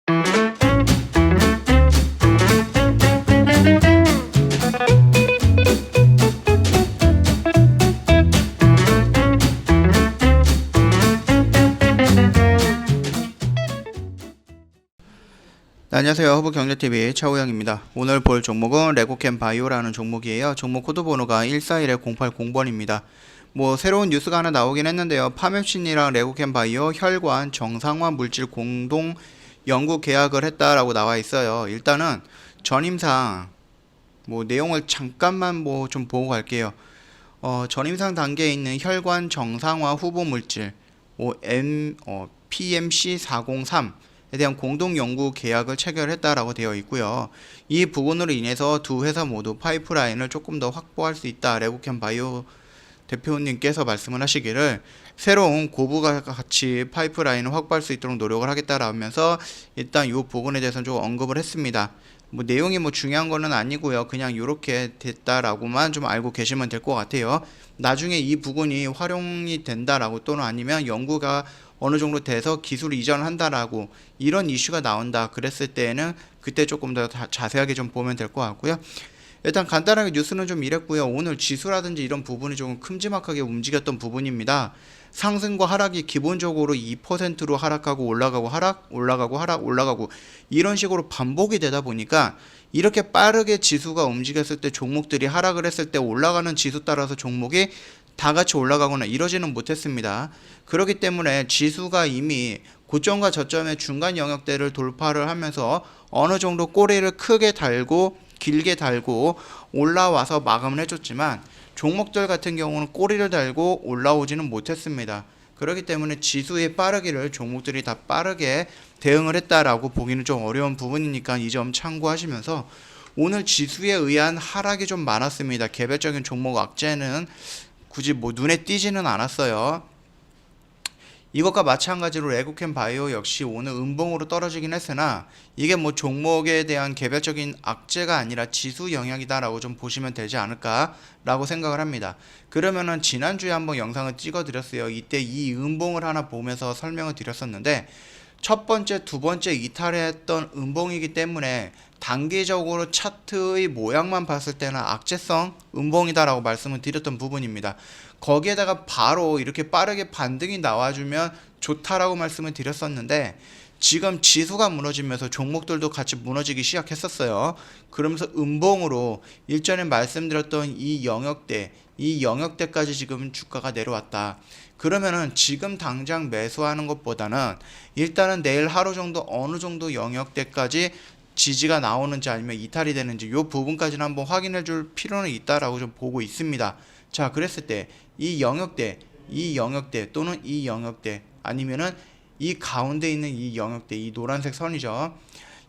네, 안녕하세요. 허브경제TV 차우영입니다. 오늘 볼 종목은 레고캠 바이오라는 종목이에요. 종목 코드 번호가 141-080번입니다. 새로운 뉴스가 하나 나오긴 했는데요. 파맵신이랑 레고캠 바이오 혈관 정상화 물질 공동 연구 계약을 했다라고 나와 있어요. 일단은 전임상 내용을 잠깐만 좀 보고 갈게요. 전임상 단계에 있는 혈관 정상화 후보 물질 PMC403에 대한 공동 연구 계약을 체결했다라고 되어 있고요. 이 부분으로 인해서 두 회사 모두 파이프라인을 조금 더 확보할 수 있다. 레고캠 바이오 대표님께서 말씀을 하시기를 새로운 고부가 같이 파이프라인을 확보할 수 있도록 노력을 하겠다라면서 일단 이 부분에 대해서는 좀 언급을 했습니다. 내용이 중요한 거는 아니고요. 그냥 이렇게 됐다라고만 좀 알고 계시면 될 것 같아요. 나중에 이 부분이 활용이 된다라고 또는 아니면 연구가 어느 정도 돼서 기술 이전을 한다라고 이런 이슈가 나온다 그랬을 때는 그때 조금 더 자세하게 좀 보면 될 것 같고요. 일단 간단하게 뉴스는 좀 이랬고요. 오늘 지수라든지 이런 부분이 조금 큼지막하게 움직였던 부분입니다. 상승과 하락이 기본적으로 2%로 하락하고 올라가고 올라가고 이런 식으로 반복이 되다 보니까 이렇게 빠르게 지수가 움직였을 때 종목들이 하락을 했을 때 올라가는 지수 따라서 종목이 다 같이 올라가거나 이러지는 못했습니다. 그렇기 때문에 지수가 이미 고점과 저점의 중간 영역대를 돌파를 하면서 어느 정도 꼬리를 크게 달고 길게 달고 올라와서 마감을 해줬지만 종목들 같은 경우는 꼬리를 달고 올라오지는 못했습니다. 그렇기 때문에 지수의 빠르기를 종목들이 다 빠르게 대응을 했다라고 보기는 좀 어려운 부분이니까 이 점 참고하시면서 오늘 지수에 의한 하락이 좀 많았습니다. 개별적인 종목 악재는 굳이 눈에 띄지는 않았어요. 이것과 마찬가지로 레고캠 바이오 역시 오늘 음봉으로 떨어지긴 했으나 이게 종목에 대한 개별적인 악재가 아니라 지수 영향이다라고 좀 보시면 되지 않을까라고 생각을 합니다. 그러면은 지난주에 한번 영상을 찍어 드렸어요. 이때 이 음봉을 하나 보면서 설명을 드렸었는데 첫 번째, 두 번째 이탈했던 음봉이기 때문에 단기적으로 차트의 모양만 봤을 때는 악재성 음봉이다라고 말씀을 드렸던 부분입니다. 거기에다가 바로 이렇게 빠르게 반등이 나와주면 좋다라고 말씀을 드렸었는데 지금 지수가 무너지면서 종목들도 같이 무너지기 시작했었어요. 그러면서 음봉으로 일전에 말씀드렸던 이 영역대까지 지금 주가가 내려왔다. 그러면은 지금 당장 매수하는 것보다는 일단은 내일 하루 정도 어느 정도 영역대까지 지지가 나오는지 아니면 이탈이 되는지 이 부분까지는 한번 확인해 줄 필요는 있다라고 좀 보고 있습니다. 자, 그랬을 때 이 영역대 또는 이 영역대 아니면은 이 가운데 있는 이 영역대, 이 노란색 선이죠.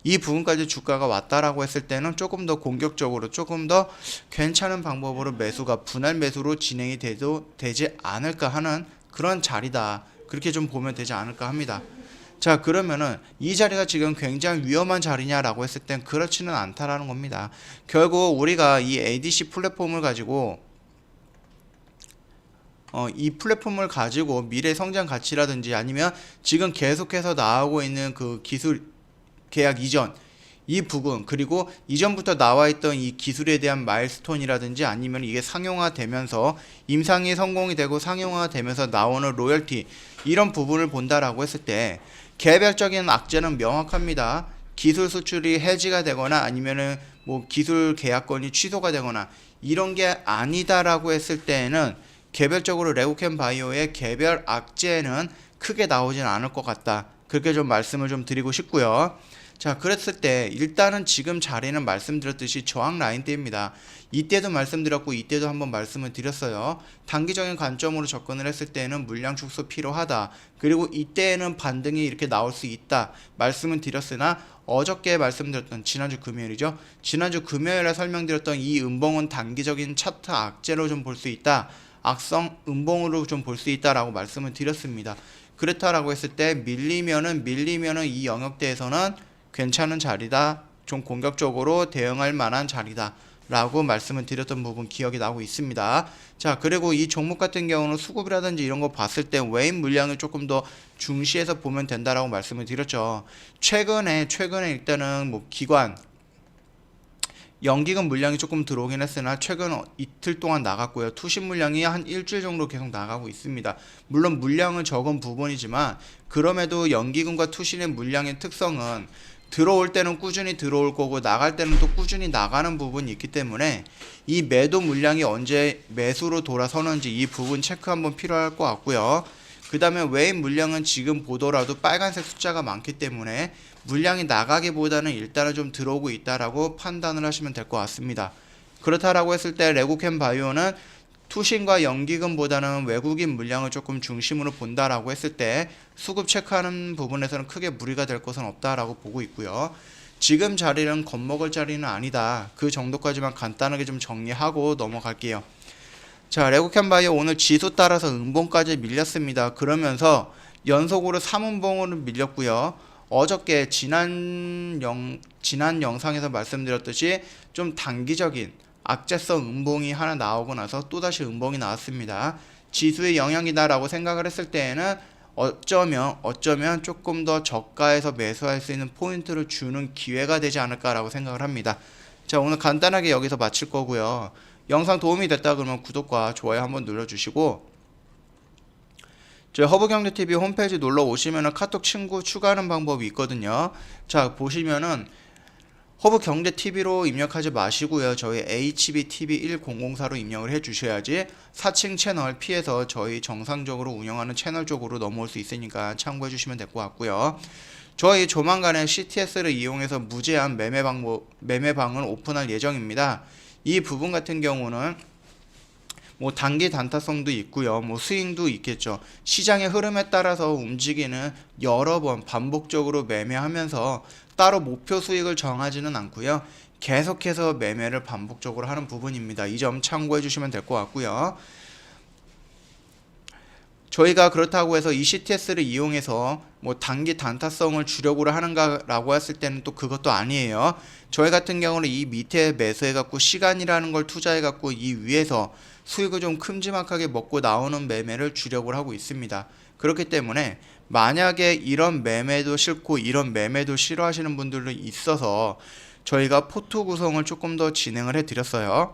이 부분까지 주가가 왔다라고 했을 때는 조금 더 공격적으로 조금 더 괜찮은 방법으로 매수가 분할 매수로 진행이 되지 않을까 하는 그런 자리다. 그렇게 좀 보면 되지 않을까 합니다. 자, 그러면은 이 자리가 지금 굉장히 위험한 자리냐라고 했을 땐 그렇지는 않다라는 겁니다. 결국 우리가 이 ADC 플랫폼을 가지고 이 플랫폼을 가지고 미래 성장 가치라든지 아니면 지금 계속해서 나오고 있는 그 기술 계약 이전 이 부분 그리고 이전부터 나와 있던 이 기술에 대한 마일스톤이라든지 아니면 이게 상용화되면서 임상이 성공이 되고 상용화되면서 나오는 로열티 이런 부분을 본다라고 했을 때 개별적인 악재는 명확합니다. 기술 수출이 해지가 되거나 아니면은 기술 계약권이 취소가 되거나 이런 게 아니다라고 했을 때에는 개별적으로 레고캠 바이오의 개별 악재는 크게 나오진 않을 것 같다. 그렇게 좀 말씀을 좀 드리고 싶고요. 자, 그랬을 때 일단은 지금 자리는 말씀드렸듯이 저항 라인대입니다. 이때도 말씀드렸고 이때도 한번 말씀을 드렸어요. 단기적인 관점으로 접근을 했을 때는 물량 축소 필요하다. 그리고 이때에는 반등이 이렇게 나올 수 있다. 말씀은 드렸으나 어저께 말씀드렸던 지난주 금요일이죠. 지난주 금요일에 설명드렸던 이 음봉은 단기적인 차트 악재로 좀 볼 수 있다. 악성 음봉으로 좀 볼 수 있다라고 말씀을 드렸습니다. 그렇다라고 했을 때 밀리면은 이 영역대에서는 괜찮은 자리다. 좀 공격적으로 대응할 만한 자리다. 라고 말씀을 드렸던 부분 기억이 나고 있습니다. 자, 그리고 이 종목 같은 경우는 수급이라든지 이런 거 봤을 때 외인 물량을 조금 더 중시해서 보면 된다라고 말씀을 드렸죠. 최근에 일단은 뭐 기관 연기금 물량이 조금 들어오긴 했으나 최근 이틀 동안 나갔고요. 투신 물량이 한 일주일 정도 계속 나가고 있습니다. 물론 물량은 적은 부분이지만 그럼에도 연기금과 투신의 물량의 특성은 들어올 때는 꾸준히 들어올 거고 나갈 때는 또 꾸준히 나가는 부분이 있기 때문에 이 매도 물량이 언제 매수로 돌아서는지 이 부분 체크 한번 필요할 것 같고요. 그 다음에 외인 물량은 지금 보더라도 빨간색 숫자가 많기 때문에 물량이 나가기보다는 일단은 좀 들어오고 있다라고 판단을 하시면 될 것 같습니다. 그렇다라고 했을 때 레고캠 바이오는 투신과 연기금보다는 외국인 물량을 조금 중심으로 본다라고 했을 때 수급 체크하는 부분에서는 크게 무리가 될 것은 없다라고 보고 있고요. 지금 자리는 겁먹을 자리는 아니다. 그 정도까지만 간단하게 좀 정리하고 넘어갈게요. 자, 레고캠 바이오 오늘 지수 따라서 음봉까지 밀렸습니다. 그러면서 연속으로 3음봉으로 밀렸고요. 어저께 지난 영상에서 말씀드렸듯이 좀 단기적인 악재성 음봉이 하나 나오고 나서 또다시 음봉이 나왔습니다. 지수의 영향이다라고 생각을 했을 때에는 어쩌면 조금 더 저가에서 매수할 수 있는 포인트를 주는 기회가 되지 않을까라고 생각을 합니다. 자, 오늘 간단하게 여기서 마칠 거고요. 영상 도움이 됐다 그러면 구독과 좋아요 한번 눌러주시고 저희 허브경제TV 홈페이지 놀러 오시면은 카톡 친구 추가하는 방법이 있거든요. 자, 보시면은 허브경제TV로 입력하지 마시고요. 저희 HBTV1004로 입력을 해 주셔야지 4층 채널 피해서 저희 정상적으로 운영하는 채널 쪽으로 넘어올 수 있으니까 참고해 주시면 될 것 같고요. 저희 조만간에 CTS를 이용해서 무제한 매매방을 오픈할 예정입니다. 이 부분 같은 경우는 뭐 단기 단타성도 있고요. 뭐 스윙도 있겠죠. 시장의 흐름에 따라서 움직이는 여러 번 반복적으로 매매하면서 따로 목표 수익을 정하지는 않고요. 계속해서 매매를 반복적으로 하는 부분입니다. 이 점 참고해 주시면 될 것 같고요. 저희가 그렇다고 해서 이 CTS를 이용해서 뭐 단기 단타성을 주력으로 하는가라고 했을 때는 또 그것도 아니에요. 저희 같은 경우는 이 밑에 매수해갖고 시간이라는 걸 투자해갖고 이 위에서 수익을 좀 큼지막하게 먹고 나오는 매매를 주력을 하고 있습니다. 그렇기 때문에 만약에 이런 매매도 싫고 이런 매매도 싫어하시는 분들도 있어서 저희가 포트 구성을 조금 더 진행을 해 드렸어요.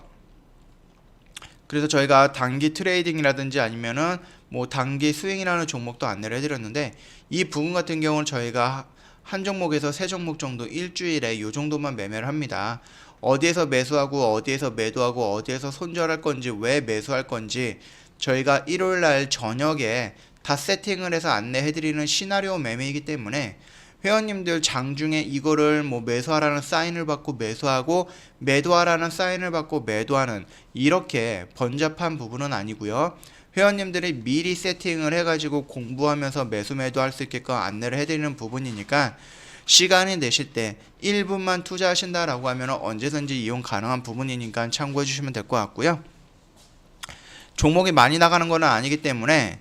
그래서 저희가 단기 트레이딩이라든지 아니면은 뭐 단기 스윙이라는 종목도 안내를 해드렸는데 이 부분 같은 경우는 저희가 한 종목에서 세 종목 정도 일주일에 요 정도만 매매를 합니다. 어디에서 매수하고 어디에서 매도하고 어디에서 손절할 건지 왜 매수할 건지 저희가 일요일날 저녁에 다 세팅을 해서 안내해드리는 시나리오 매매이기 때문에 회원님들 장중에 이거를 뭐 매수하라는 사인을 받고 매수하고 매도하라는 사인을 받고 매도하는 이렇게 번잡한 부분은 아니고요. 회원님들이 미리 세팅을 해가지고 공부하면서 매수 매도할 수 있게끔 안내를 해드리는 부분이니까 시간이 되실 때 1분만 투자하신다라고 하면 언제든지 이용 가능한 부분이니까 참고해 주시면 될 것 같고요. 종목이 많이 나가는 건 아니기 때문에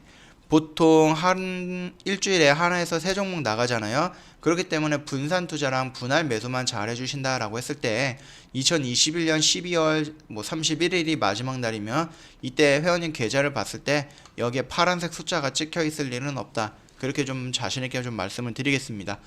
보통 한 일주일에 하나에서 세 종목 나가잖아요. 그렇기 때문에 분산 투자랑 분할 매수만 잘 해주신다라고 했을 때 2021년 12월 뭐 31일이 마지막 날이면 이때 회원님 계좌를 봤을 때 여기에 파란색 숫자가 찍혀 있을 일은 없다. 그렇게 좀 자신있게 좀 말씀을 드리겠습니다.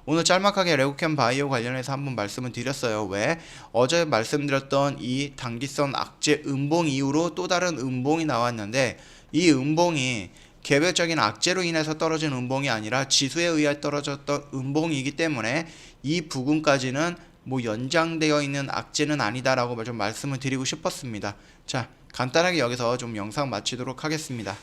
오늘 짤막하게 레고캠 바이오 관련해서 한번 말씀을 드렸어요. 왜? 어제 말씀드렸던 이 단기선 악재 음봉 이후로 또 다른 음봉이 나왔는데 이 음봉이 개별적인 악재로 인해서 떨어진 음봉이 아니라 지수에 의해 떨어졌던 음봉이기 때문에 이 부분까지는 뭐 연장되어 있는 악재는 아니다라고 좀 말씀을 드리고 싶었습니다. 자, 간단하게 여기서 좀 영상 마치도록 하겠습니다.